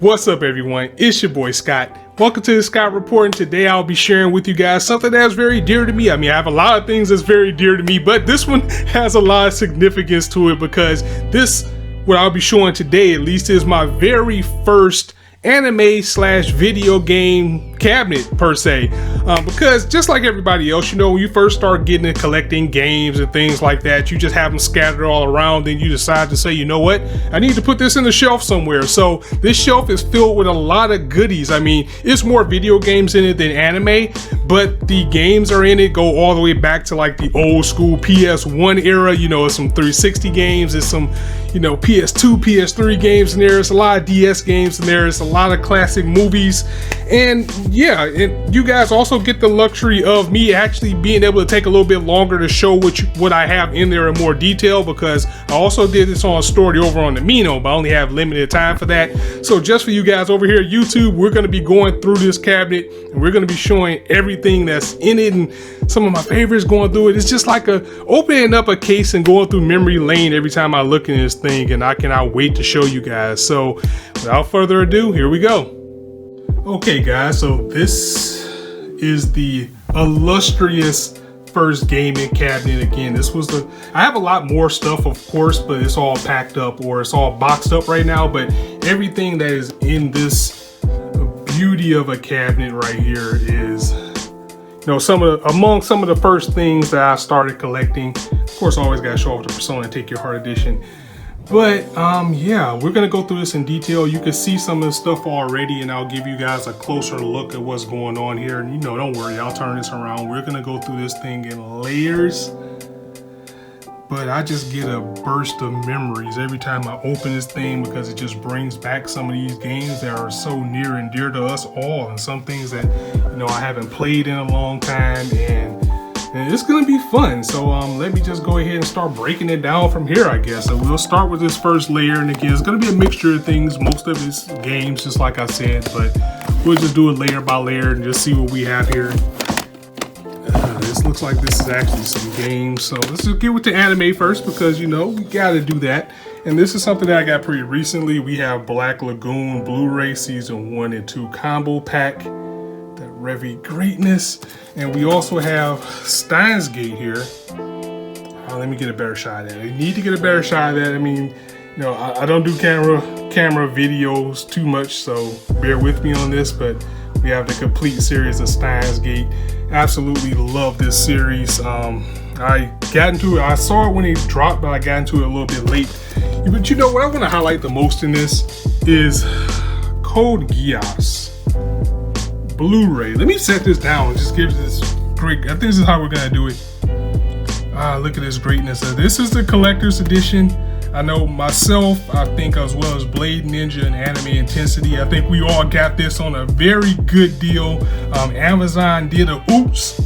What's up, everyone? It's your boy Scott. Welcome to the Scott Report, and today I'll be sharing with you guys something that's very dear to me. I mean, I have a lot of things that's very dear to me, but this one has a lot of significance to it because what I'll be showing today, at least, is my very first anime/video game cabinet per se, because just like everybody else, you know, when you first start getting into collecting games and things like that, you just have them scattered all around. Then you decide to say, you know what, I need to put this in the shelf somewhere. So this shelf is filled with a lot of goodies. I mean, it's more video games in it than anime, but the games are in it go all the way back to like the old school PS1 era. You know, it's some 360 games, it's some, you know, PS2, PS3 games in there. It's a lot of DS games in there. It's a lot of classic movies. And yeah, and you guys also get the luxury of me actually being able to take a little bit longer to show what I have in there in more detail, because I also did this on a story over on the Mino, but I only have limited time for that. So just for you guys over here at YouTube, we're going to be going through this cabinet and we're going to be showing everything that's in it and some of my favorites going through it. It's just like opening up a case and going through memory lane every time I look in this thing, and I cannot wait to show you guys. So without further ado, here we go. Okay guys, so this is the illustrious first gaming cabinet. Again, I have a lot more stuff, of course, but it's all packed up, or it's all boxed up right now. But everything that is in this beauty of a cabinet right here is, you know, among some of the first things that I started collecting. Of course, I always gotta show off the Persona Take Your Heart edition. But yeah, we're gonna go through this in detail. You can see some of the stuff already, and I'll give you guys a closer look at what's going on here. And you know, don't worry, I'll turn this around. We're gonna go through this thing in layers. But I just get a burst of memories every time I open this thing, because it just brings back some of these games that are so near and dear to us all, and some things that, you know, I haven't played in a long time, and it's gonna be fun. So let me just go ahead and start breaking it down from here, I guess. So we'll start with this first layer, and again, it's gonna be a mixture of things. Most of it's games, just like I said, but we'll just do it layer by layer and just see what we have here. This looks like this is actually some games. So let's just get with the anime first, because, you know, we gotta do that. And this is something that I got pretty recently. We have Black Lagoon Blu-ray Season 1 and 2 combo pack. That Revy greatness. And we also have Steins Gate here. Let me get a better shot at it. I need to get a better shot at it. I mean, you know, I don't do camera videos too much, so bear with me on this, but we have the complete series of Steins Gate. Absolutely love this series. I got into it, I saw it when it dropped, but I got into it a little bit late. But you know what I want to highlight the most in this is Code Geass Blu-ray. Let me set this down and just give this great. I think this is how we're gonna do it. Look at this greatness. This is the collector's edition. I know myself, I think, as well as Blade Ninja and Anime Intensity, I think we all got this on a very good deal. Amazon did a oops,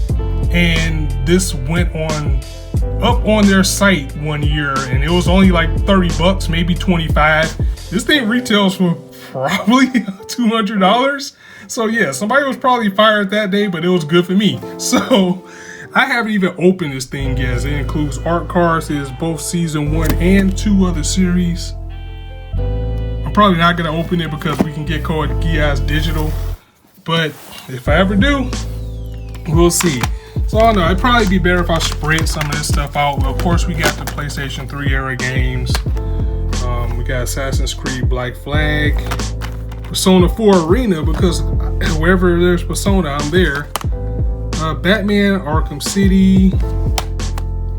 and this went up on their site one year, and it was only like 30 bucks, maybe 25. This thing retails for probably $200. So yeah, somebody was probably fired that day, but it was good for me. So I haven't even opened this thing yet. It includes art cards. It is both season 1 and 2 of the series. I'm probably not gonna open it because we can get Code Geass digital, but if I ever do, we'll see. So I don't know, it'd probably be better if I spread some of this stuff out. But of course, we got the PlayStation 3 era games. We got Assassin's Creed Black Flag, Persona 4 Arena, because wherever there's Persona, I'm there. Batman Arkham City,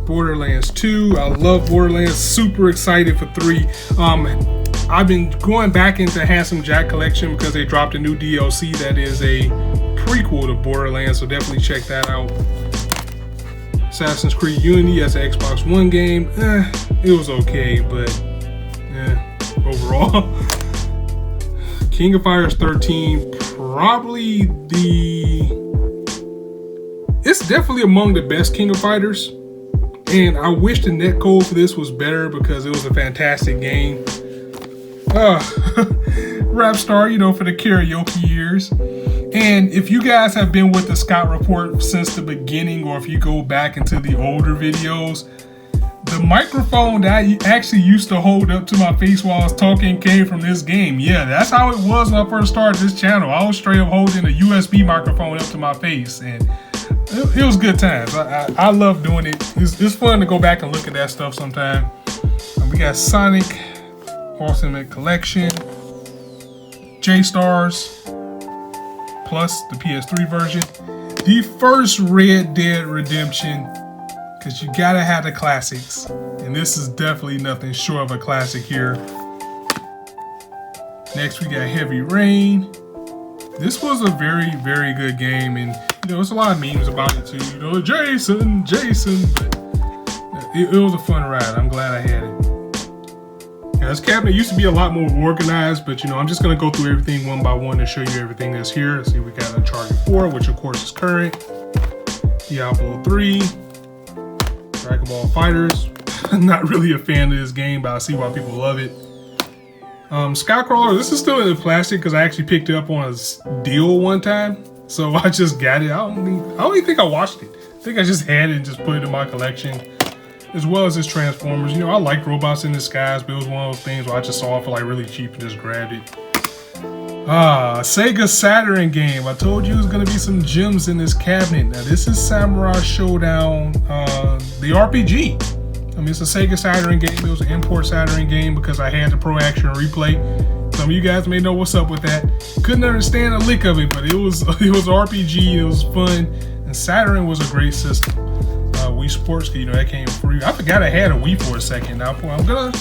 Borderlands 2. I love Borderlands, super excited for 3. I've been going back into Handsome Jack Collection because they dropped a new DLC that is a prequel to Borderlands, so definitely check that out. Assassin's Creed Unity, that's an Xbox One game. It was okay, but overall. King of Fighters 13, probably it's definitely among the best King of Fighters, and I wish the netcode for this was better because it was a fantastic game. Rap star, you know, for the karaoke years. And if you guys have been with the Scott Report since the beginning, or if you go back into the older videos, the the microphone that I actually used to hold up to my face while I was talking came from this game. Yeah, that's how it was when I first started this channel. I was straight up holding a USB microphone up to my face, and it was good times. I love doing it. It's fun to go back and look at that stuff sometime. We got Sonic Ultimate Collection, J-Stars, plus the PS3 version. The first Red Dead Redemption, because you gotta have the classics. And this is definitely nothing short of a classic here. Next we got Heavy Rain. This was a very, very good game, and you know, there's a lot of memes about it too. You know, Jason, but it was a fun ride. I'm glad I had it. Now, this cabinet used to be a lot more organized, but you know, I'm just gonna go through everything one by one and show you everything that's here. See, we got Uncharted 4, which of course is current. Diablo 3, Dragon Ball Fighters. I'm not really a fan of this game, but I see why people love it. Skycrawler, this is still in the plastic because I actually picked it up on a deal one time. So I just got it. I don't even think I watched it. I think I just had it and just put it in my collection. As well as this Transformers. You know, I like robots in disguise, but it was one of those things where I just saw it for like really cheap and just grabbed it. Sega Saturn game. I told you there's gonna be some gems in this cabinet. Now this is Samurai Showdown, the RPG. I mean, it's a Sega Saturn game. It was an import Saturn game because I had the Pro Action Replay. Some of you guys may know what's up with that. Couldn't understand a lick of it, but it was RPG. It was fun, and Saturn was a great system. Wii Sports, you know, that came free. I forgot I had a Wii for a second. Now I'm gonna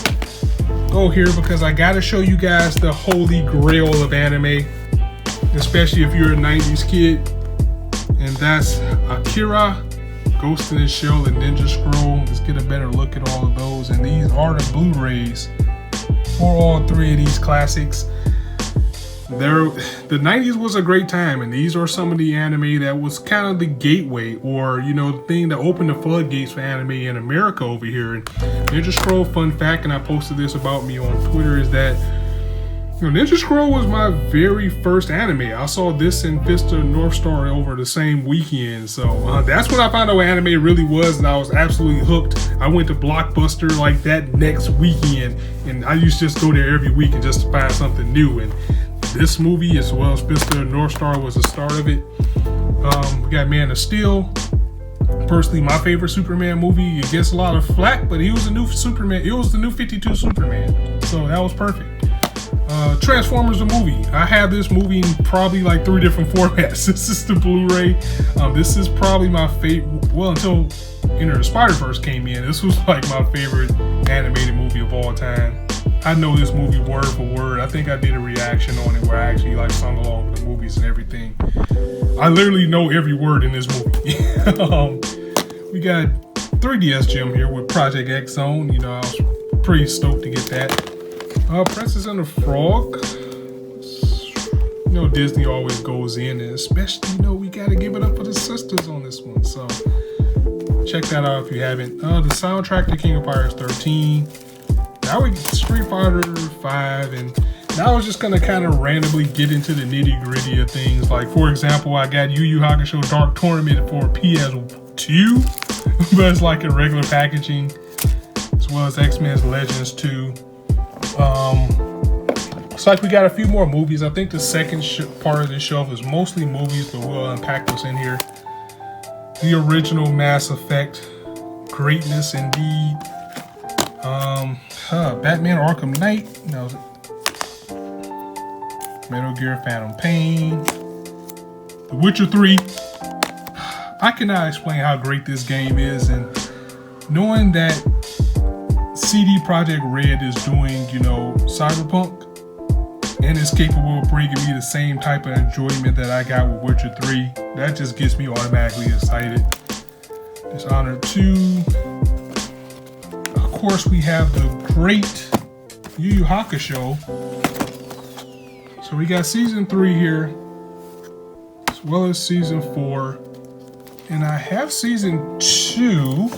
go here because I gotta show you guys the holy grail of anime, especially if you're a 90s kid, and that's Akira, Ghost in the Shell, and Ninja Scroll. Let's get a better look at all of those, and these are the Blu-rays for all three of these classics. The 90s was a great time, and these are some of the anime that was kind of the gateway, or you know, the thing that opened the floodgates for anime in America over here. And Ninja Scroll, fun fact, and I posted this about me on Twitter, is that you know, Ninja Scroll was my very first anime. I saw this in Fist of North Star over the same weekend, so that's when I found out what anime really was, and I was absolutely hooked. I went to Blockbuster like that next weekend, and I used to just go there every week and just find something new. And this movie, as well as Fist of North Star, was the start of it. We got Man of Steel. Personally, my favorite Superman movie. It gets a lot of flack, but he was a new Superman. It was the new 52 Superman, so that was perfect. Transformers the movie. I have this movie in probably like 3 different formats. This is the Blu-ray. This is probably my favorite. Well, until Enter the Spider-Verse came in, this was like my favorite animated movie of all time. I know this movie word for word. I think I did a reaction on it where I actually like sung along with the movies and everything. I literally know every word in this movie. We got 3DS gem here with Project X Zone. You know, I was pretty stoked to get that. Princess and the Frog. You know, Disney always goes in, and especially, you know, we gotta give it up for the sisters on this one. So check that out if you haven't. The soundtrack to King of Fighters 13. Now we get Street Fighter 5, and now I was just gonna kind of randomly get into the nitty gritty of things. Like, for example, I got Yu Yu Hakusho Dark Tournament for PS2, but it's like in regular packaging, as well as X-Men's Legends 2. Looks like we got a few more movies. I think the second part of this shelf is mostly movies, but we'll unpack what's in here. The original Mass Effect, greatness indeed. Batman Arkham Knight. No, Metal Gear Phantom Pain. The Witcher 3. I cannot explain how great this game is, and knowing that CD Projekt Red is doing, you know, Cyberpunk, and is capable of bringing me the same type of enjoyment that I got with Witcher 3, that just gets me automatically excited. Dishonored 2. Of course, we have the great Yu Yu Hakusho. So we got season 3 here, as well as season 4. And I have season 2.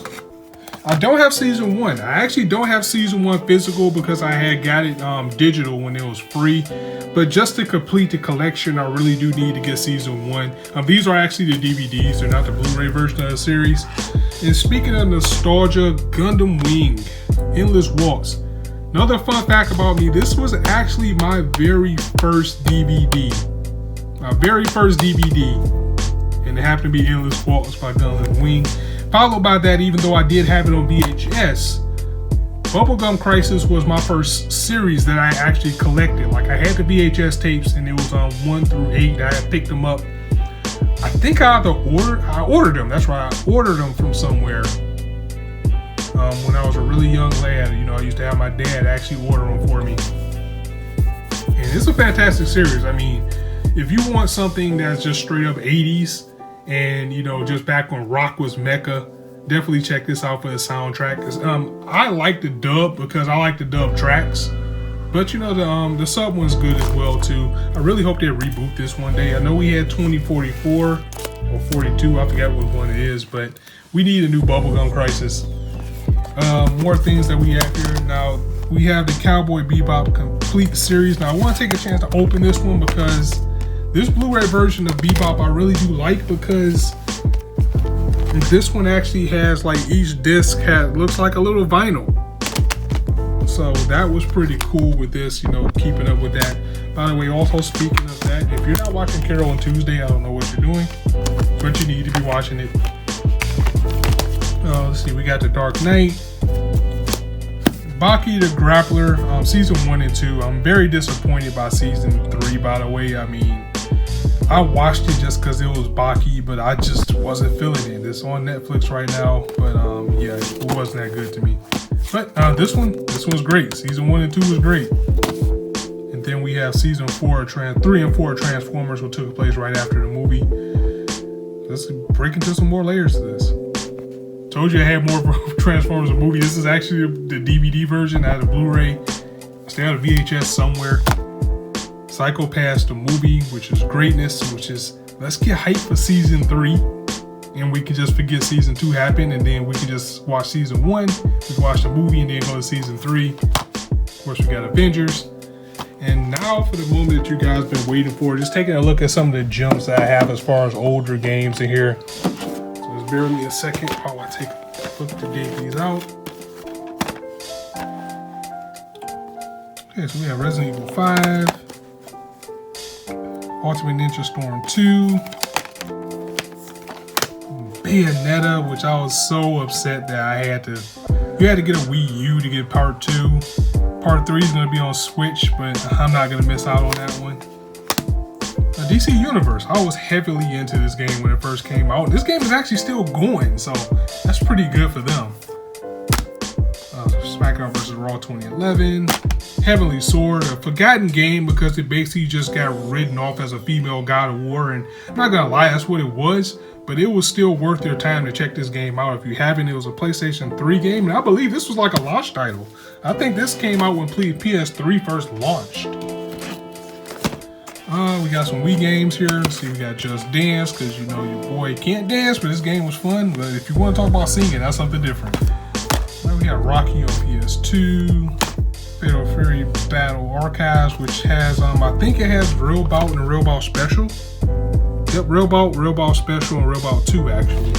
I don't have season 1. I actually don't have season 1 physical because I had got it digital when it was free. But just to complete the collection, I really do need to get season 1. These are actually the DVDs. They're not the Blu-ray version of the series. And speaking of nostalgia, Gundam Wing, Endless Waltz. Another fun fact about me, this was actually my very first DVD. My very first DVD. And it happened to be Endless Waltz by Gundam Wing. Followed by that, even though I did have it on VHS, Bubblegum Crisis was my first series that I actually collected. Like, I had the VHS tapes, and it was on 1 through 8. I had picked them up. I think I ordered them. That's right, I ordered them from somewhere. When I was a really young lad, you know, I used to have my dad actually order them for me. And it's a fantastic series. I mean, if you want something that's just straight up 80s, and you know, just back when rock was mecca, definitely check this out for the soundtrack. I like the dub because I like the dub tracks, but you know, the sub one's good as well too. I really hope they reboot this one day. I know we had 2044 or 42, I forgot what one it is, but we need a new Bubblegum Crisis. More things that we have here. Now we have the Cowboy Bebop complete series. Now I want to take a chance to open this one because this Blu-ray version of Bebop I really do like, because this one actually has, like, each disc looks like a little vinyl. So that was pretty cool with this, you know, keeping up with that. By the way, also speaking of that, if you're not watching Carol on Tuesday, I don't know what you're doing, but you need to be watching it. Let's see, we got The Dark Knight, Baki the Grappler, season 1 and 2. I'm very disappointed by season 3, by the way. I mean, I watched it just because it was Baki, but I just wasn't feeling it. It's on Netflix right now, but yeah, it wasn't that good to me. But this one's great. Season 1 and 2 was great. And then we have season 3 and 4 Transformers, which took place right after the movie. Let's break into some more layers to this. Told you I had more Transformers movie. This is actually the DVD version. I had a Blu-ray. I still have a VHS somewhere. Psycho-Pass the movie, which is greatness, which is, let's get hyped for season 3, and we can just forget season 2 happened, and then we can just watch season 1, we can watch the movie, and then go to season 3. Of course, we got Avengers. And now for the moment that you guys been waiting for, just taking a look at some of the gems that I have as far as older games in here. So just bear with me a second while I take a look to dig these out. Okay, so we have Resident Evil 5. Ultimate Ninja Storm 2, Bayonetta, which I was so upset that I had to, you had to get a Wii U to get part 2. Part 3 is going to be on Switch, but I'm not going to miss out on that one. DC Universe, I was heavily into this game when it first came out. This game is actually still going, so that's pretty good for them. SmackDown vs. Raw 2011. Heavenly Sword, a forgotten game because it basically just got written off as a female God of War, and I'm not gonna lie, that's what it was, but it was still worth your time to check this game out. If you haven't, it was a PlayStation 3 game, and I believe this was like a launch title. I think this came out when PS3 first launched. We got some Wii games here. Let's see, we got Just Dance, because you know your boy can't dance, but this game was fun. But if you want to talk about singing, that's something different. Now we got Rocky on PS2. Fatal Fury Battle Archives, which has, I think it has Real Bout and a Real Bout Special. Yep, Real Bout Special, and Real Bout 2, actually.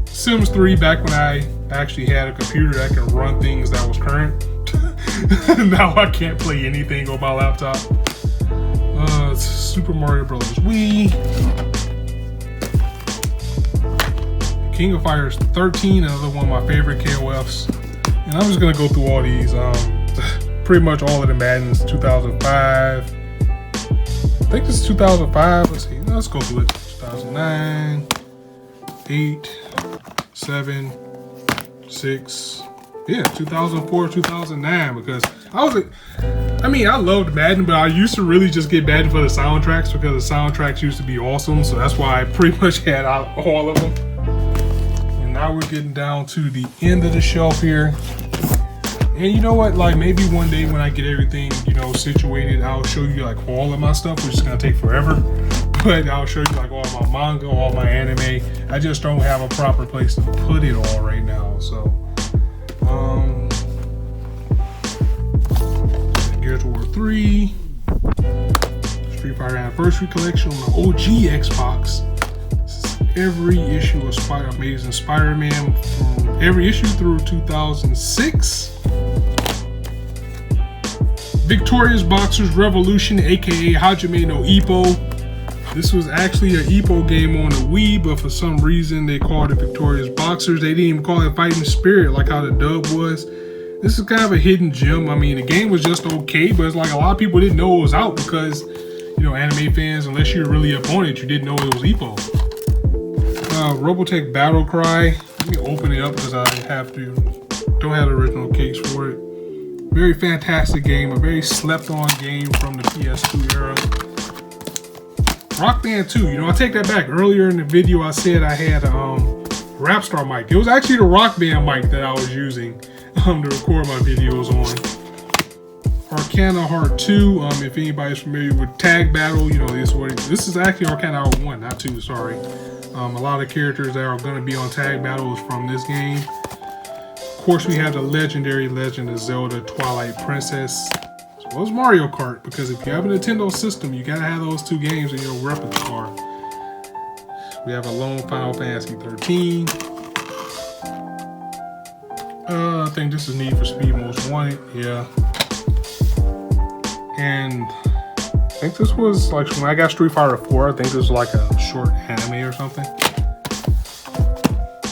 Sims 3, back when I actually had a computer that could run things that was current. Now I can't play anything on my laptop. Super Mario Bros. Wii. King of Fighters 13, another one of my favorite KOFs. And I'm just gonna go through all these, pretty much all of the Maddens. 2005. I think this is 2005. Let's see. Let's go through it. 2009, 8, 7, 6. Yeah, 2004, 2009. Because I loved Madden, but I used to really just get Madden for the soundtracks because the soundtracks used to be awesome. So that's why I pretty much had all of them. Now we're getting down to the end of the shelf here. And you know what, like maybe one day when I get everything, you know, situated, I'll show you like all of my stuff, which is gonna take forever. but I'll show you like all my manga, all my anime. I just don't have a proper place to put it all right now. So, Gears of War 3, Street Fighter Anniversary Collection on the OG Xbox. This is every issue of Amazing Spider-Man from every issue through 2006. Victorious Boxers Revolution, aka Hajime no Ippo. This was actually an Ippo game on the Wii, but for some reason they called it Victorious Boxers. They didn't even call it Fighting Spirit like how the dub was. This is kind of a hidden gem. I mean, the game was just okay, but it's like a lot of people didn't know it was out because, you know, anime fans, unless you're really up on it, you didn't know it was Ippo. Robotech Battle Cry. Let me open it up because I don't have the original case for it. Very fantastic game, a very slept-on game from the PS2 era. Rock Band 2, you know, I take that back. Earlier in the video, I said I had a Rapstar mic. It was actually the Rock Band mic that I was using to record my videos on. Arcana Heart 2, if anybody's familiar with Tag Battle, you know, this is actually Arcana Heart 1, not 2, sorry. A lot of characters that are going to be on Tag Battle is from this game. Of course, we have the legendary Legend of Zelda Twilight Princess, as well as Mario Kart, because if you have a Nintendo system, you gotta have those two games in your repertoire. We have a lone Final Fantasy 13. I think this is Need for Speed Most Wanted, yeah. And I think this was like when I got Street Fighter 4, I think this was like a short anime or something.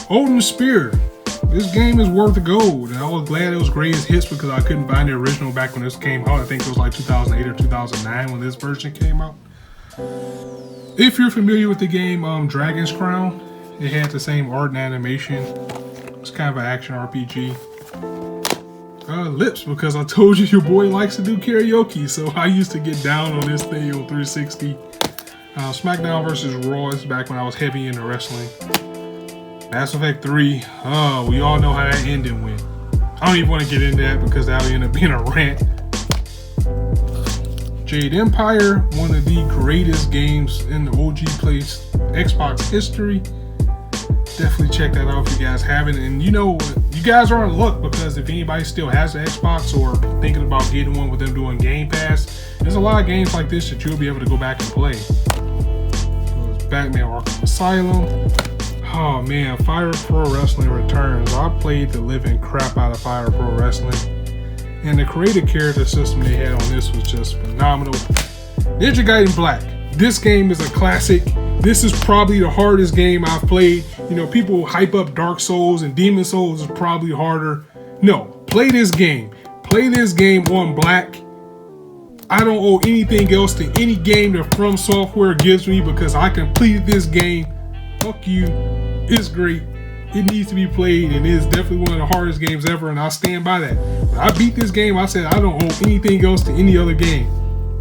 Odin Spear. This game is worth the gold, and I was glad it was greatest hits because I couldn't find the original back when this came out. I think it was like 2008 or 2009 when this version came out. If you're familiar with the game Dragon's Crown, it had the same art and animation. It's kind of an action RPG. Lips, because I told you your boy likes to do karaoke, so I used to get down on this thing on 360. SmackDown vs. Raw is back when I was heavy into wrestling. Mass Effect 3, oh, we all know how that ending went. I don't even want to get into that because that'll end up being a rant. Jade Empire, one of the greatest games in the OG Xbox history. Definitely check that out if you guys haven't. And you know, you guys are in luck because if anybody still has an Xbox or thinking about getting one with them doing Game Pass, there's a lot of games like this that you'll be able to go back and play. So Batman Arkham Asylum. Oh man, Fire Pro Wrestling returns. I played the living crap out of Fire Pro Wrestling. And the creative character system they had on this was just phenomenal. Ninja Gaiden Black. This game is a classic. This is probably the hardest game I've played. You know, people hype up Dark Souls and Demon Souls is probably harder. No, play this game. Play this game on Black. I don't owe anything else to any game that From Software gives me because I completed this game. Fuck you. It's great. It needs to be played, and it is definitely one of the hardest games ever, and I stand by that. When I beat this game, I said I don't owe anything else to any other game.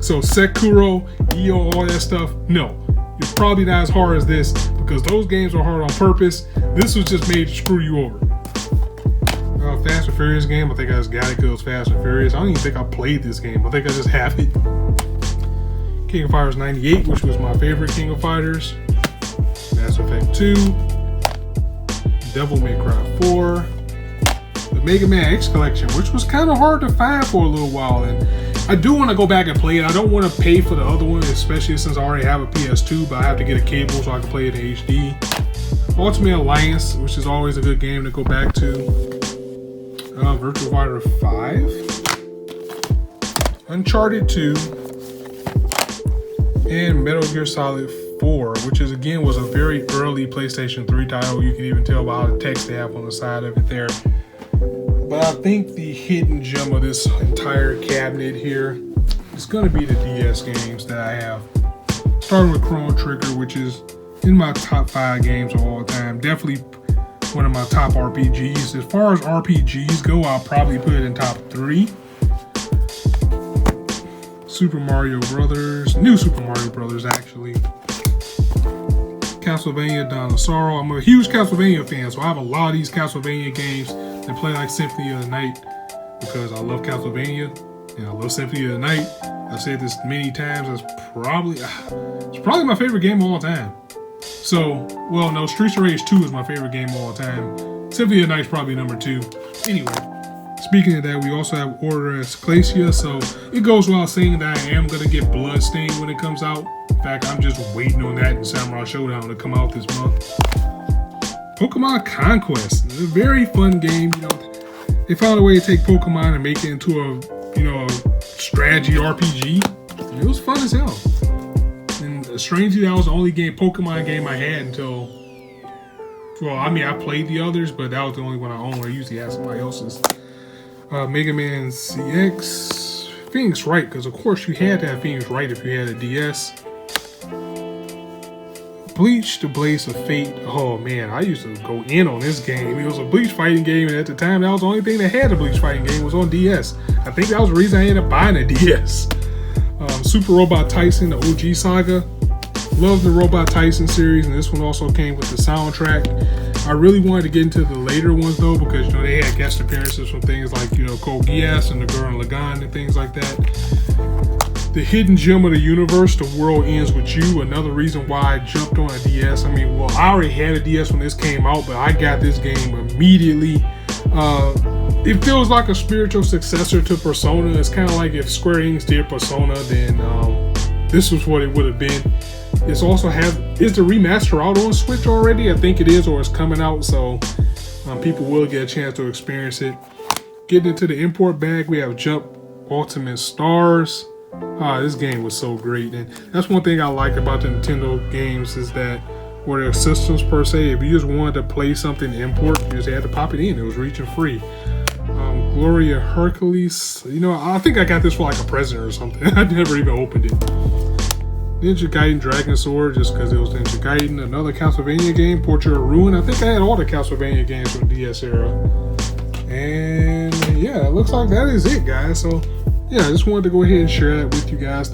So Sekiro, EO, all that stuff, no. You're probably not as hard as this because those games are hard on purpose. This was just made to screw you over. Fast and Furious game, I think I just got it because it was Fast and Furious. I don't even think I played this game. I think I just have it. King of Fighters 98, which was my favorite King of Fighters. Mass Effect 2. Devil May Cry 4. The Mega Man X Collection, which was kind of hard to find for a little while. And I do want to go back and play it. I don't want to pay for the other one, especially since I already have a PS2, but I have to get a cable so I can play it in HD. Ultimate Alliance, which is always a good game to go back to. Virtua Fighter 5. Uncharted 2. And Metal Gear Solid 4, which is again was a very early PlayStation 3 title. You can even tell by the text they have on the side of it there. But I think the hidden gem of this entire cabinet here is going to be the DS games that I have. Starting with Chrono Trigger, which is in my top 5 games of all time. Definitely one of my top RPGs. As far as RPGs go, I'll probably put it in top 3. Super Mario Brothers, New Super Mario Brothers actually. Castlevania Dawn of Sorrow. I'm a huge Castlevania fan, so I have a lot of these Castlevania games that play like Symphony of the Night because I love Castlevania and I love Symphony of the Night. I've said this many times. It's probably my favorite game of all time. So, well, no, Streets of Rage 2 is my favorite game of all time. Symphony of the Night's probably number 2. Anyway, speaking of that, we also have Order Esclasia. So it goes without saying that I am gonna get Bloodstained when it comes out. In fact, I'm just waiting on that and Samurai Showdown to come out this month. Pokemon Conquest, a very fun game. You know, they found a way to take Pokemon and make it into a strategy RPG. It was fun as hell. And strangely, that was the only Pokemon game I had until, well, I mean, I played the others, but that was the only one I owned. I usually had somebody else's. Mega Man CX, Phoenix Wright, because of course you had to have Phoenix Wright if you had a DS. Bleach, the Blaze of Fate. Oh man, I used to go in on this game. It was a Bleach fighting game, and at the time, that was the only thing that had a Bleach fighting game was on DS. I think that was the reason I ended up buying a DS. Super Robot Tyson, the OG saga. Love the Robot Tyson series, and this one also came with the soundtrack. I really wanted to get into the later ones though, because they had guest appearances from things like Code Geass and the Girl in Lagann and things like that. The Hidden Gem of the Universe, The World Ends With You, another reason why I jumped on a DS. I mean, well, I already had a DS when this came out, but I got this game immediately. It feels like a spiritual successor to Persona. It's kind of like if Square Enix did Persona, then this was what it would have been. Is the remaster out on Switch already? I think it is, or it's coming out, so people will get a chance to experience it. Getting into the import bag, we have Jump Ultimate Stars. This game was so great, and that's one thing I like about the Nintendo games is that, or their systems per se, if you just wanted to play something import, you just had to pop it in. It was region free. Gloria Hercules, I think I got this for like a present or something. I never even opened it. Ninja Gaiden Dragon Sword, just because it was Ninja Gaiden. Another Castlevania game, Portrait of Ruin. I think I had all the Castlevania games from the DS era. And yeah, it looks like that is it, guys. So yeah, I just wanted to go ahead and share that with you guys.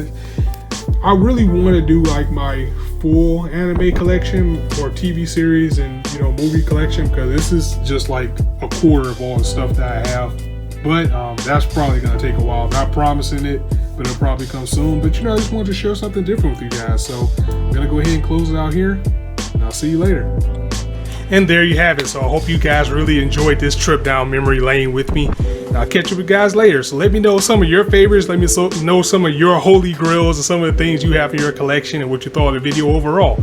I really want to do like my full anime collection or TV series and movie collection, because this is just like a quarter of all the stuff that I have. But that's probably gonna take a while. I'm not promising it, but it'll probably come soon. But I just wanted to share something different with you guys. So I'm gonna go ahead and close it out here, and I'll see you later. And there you have it. So I hope you guys really enjoyed this trip down memory lane with me. I'll catch up with you guys later. So let me know some of your favorites. Let me know some of your holy grails and some of the things you have in your collection and what you thought of the video overall.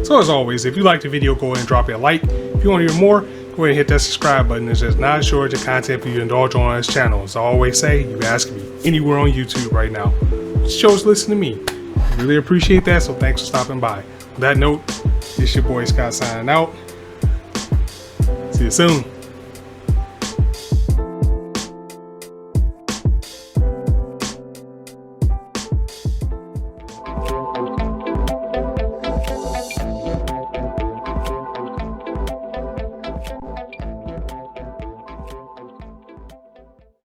So as always, if you liked the video, go ahead and drop it a like. If you want to hear more, go ahead and hit that subscribe button. It's just not a shortage of content for you to indulge on this channel. As I always say, you ask me anywhere on YouTube right now. Just chose to listen to me. I really appreciate that, so thanks for stopping by. On that note, it's your boy Scott signing out. See you soon.